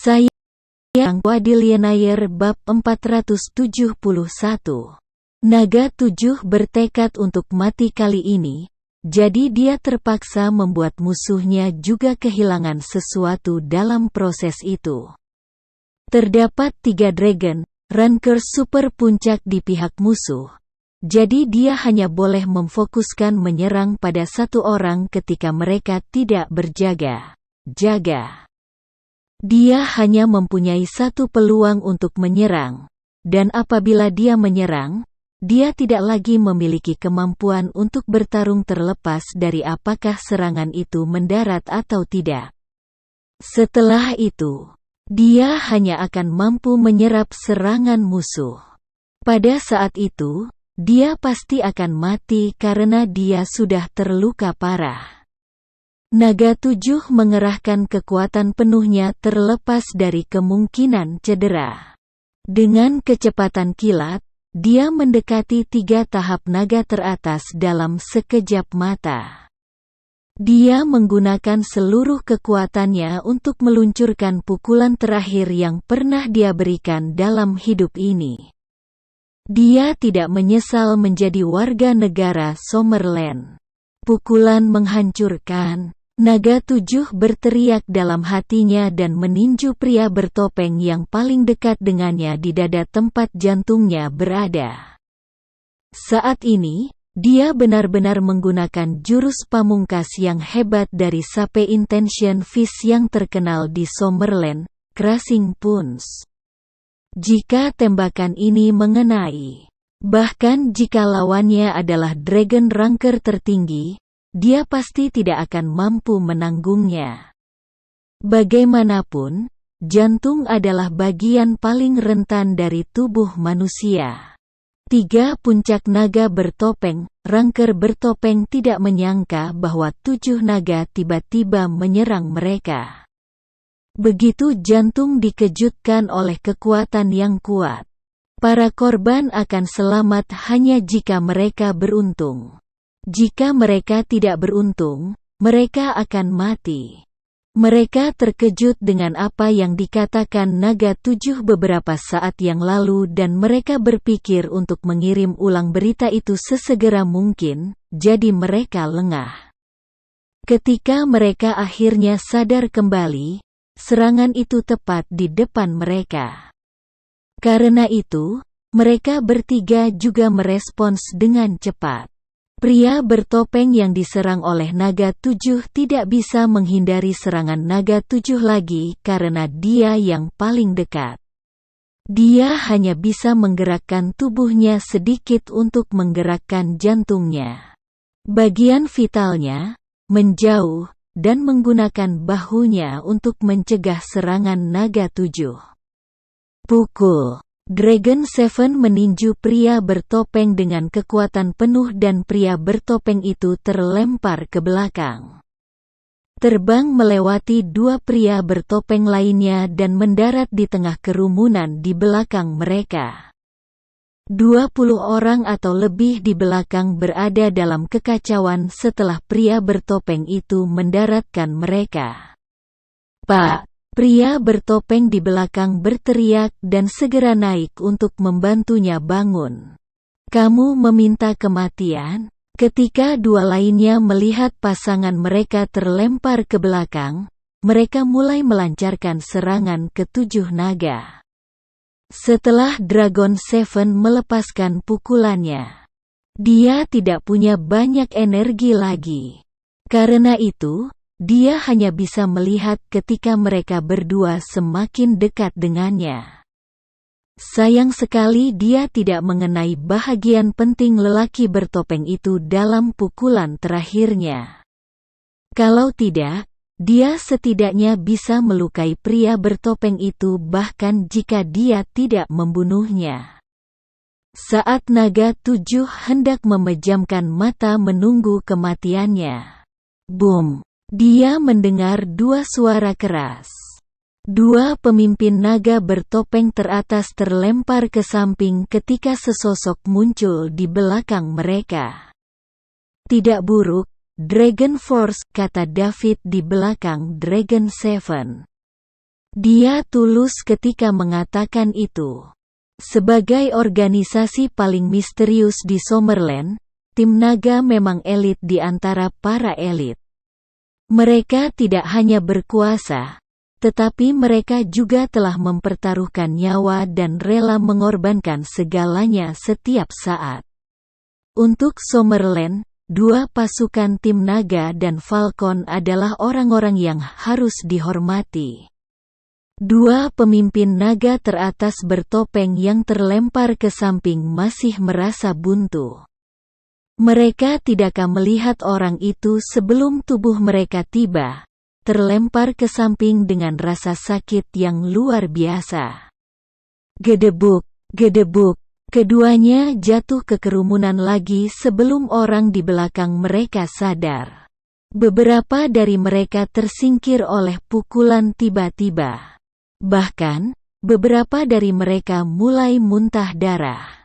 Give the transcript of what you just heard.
Saya Wadilienayer bab 471. Naga 7 bertekad untuk mati kali ini, jadi dia terpaksa membuat musuhnya juga kehilangan sesuatu dalam proses itu. Terdapat 3 dragon, ranker super puncak di pihak musuh, jadi dia hanya boleh memfokuskan menyerang pada satu orang ketika mereka tidak berjaga-jaga. Dia hanya mempunyai satu peluang untuk menyerang, dan apabila dia menyerang, dia tidak lagi memiliki kemampuan untuk bertarung terlepas dari apakah serangan itu mendarat atau tidak. Setelah itu, dia hanya akan mampu menyerap serangan musuh. Pada saat itu, dia pasti akan mati karena dia sudah terluka parah. Naga 7 mengerahkan kekuatan penuhnya terlepas dari kemungkinan cedera. Dengan kecepatan kilat, dia mendekati 3 tahap naga teratas dalam sekejap mata. Dia menggunakan seluruh kekuatannya untuk meluncurkan pukulan terakhir yang pernah dia berikan dalam hidup ini. Dia tidak menyesal menjadi warga negara Summerland. Pukulan menghancurkan. Naga 7 berteriak dalam hatinya dan meninju pria bertopeng yang paling dekat dengannya di dada tempat jantungnya berada. Saat ini, dia benar-benar menggunakan jurus pamungkas yang hebat dari Sape Intention Fist yang terkenal di Summerland, Crushing Punch. Jika tembakan ini mengenai, bahkan jika lawannya adalah dragon ranker tertinggi, dia pasti tidak akan mampu menanggungnya. Bagaimanapun, jantung adalah bagian paling rentan dari tubuh manusia. 3 puncak naga bertopeng, ranker bertopeng tidak menyangka bahwa 7 naga tiba-tiba menyerang mereka. Begitu jantung dikejutkan oleh kekuatan yang kuat. Para korban akan selamat hanya jika mereka beruntung. Jika mereka tidak beruntung, mereka akan mati. Mereka terkejut dengan apa yang dikatakan Naga 7 beberapa saat yang lalu dan mereka berpikir untuk mengirim ulang berita itu sesegera mungkin, jadi mereka lengah. Ketika mereka akhirnya sadar kembali, serangan itu tepat di depan mereka. Karena itu, mereka bertiga juga merespons dengan cepat. Pria bertopeng yang diserang oleh Naga 7 tidak bisa menghindari serangan Naga 7 lagi karena dia yang paling dekat. Dia hanya bisa menggerakkan tubuhnya sedikit untuk menggerakkan jantungnya. Bagian vitalnya, menjauh, dan menggunakan bahunya untuk mencegah serangan Naga 7. Pukul. Dragon Seven meninju pria bertopeng dengan kekuatan penuh dan pria bertopeng itu terlempar ke belakang. Terbang melewati 2 pria bertopeng lainnya dan mendarat di tengah kerumunan di belakang mereka. 20 orang atau lebih di belakang berada dalam kekacauan setelah pria bertopeng itu mendaratkan mereka. "Pak!" Pria bertopeng di belakang berteriak dan segera naik untuk membantunya bangun. "Kamu meminta kematian?" Ketika 2 lainnya melihat pasangan mereka terlempar ke belakang, mereka mulai melancarkan serangan ke 7 naga. Setelah Dragon Seven melepaskan pukulannya, dia tidak punya banyak energi lagi. Karena itu, dia hanya bisa melihat ketika mereka berdua semakin dekat dengannya. Sayang sekali dia tidak mengenai bahagian penting lelaki bertopeng itu dalam pukulan terakhirnya. Kalau tidak, dia setidaknya bisa melukai pria bertopeng itu bahkan jika dia tidak membunuhnya. Saat Naga 7 hendak memejamkan mata menunggu kematiannya, boom! Dia mendengar 2 suara keras. 2 pemimpin naga bertopeng teratas terlempar ke samping ketika sesosok muncul di belakang mereka. "Tidak buruk, Dragon Force," kata David di belakang Dragon Seven. Dia tulus ketika mengatakan itu. Sebagai organisasi paling misterius di Summerland, tim naga memang elit di antara para elit. Mereka tidak hanya berkuasa, tetapi mereka juga telah mempertaruhkan nyawa dan rela mengorbankan segalanya setiap saat. Untuk Summerland, dua pasukan tim naga dan Falcon adalah orang-orang yang harus dihormati. Dua pemimpin naga teratas bertopeng yang terlempar ke samping masih merasa buntu. Mereka tidak akan melihat orang itu sebelum tubuh mereka tiba, terlempar ke samping dengan rasa sakit yang luar biasa. Gedebuk, gedebuk, keduanya jatuh ke kerumunan lagi sebelum orang di belakang mereka sadar. Beberapa dari mereka tersingkir oleh pukulan tiba-tiba. Bahkan, beberapa dari mereka mulai muntah darah.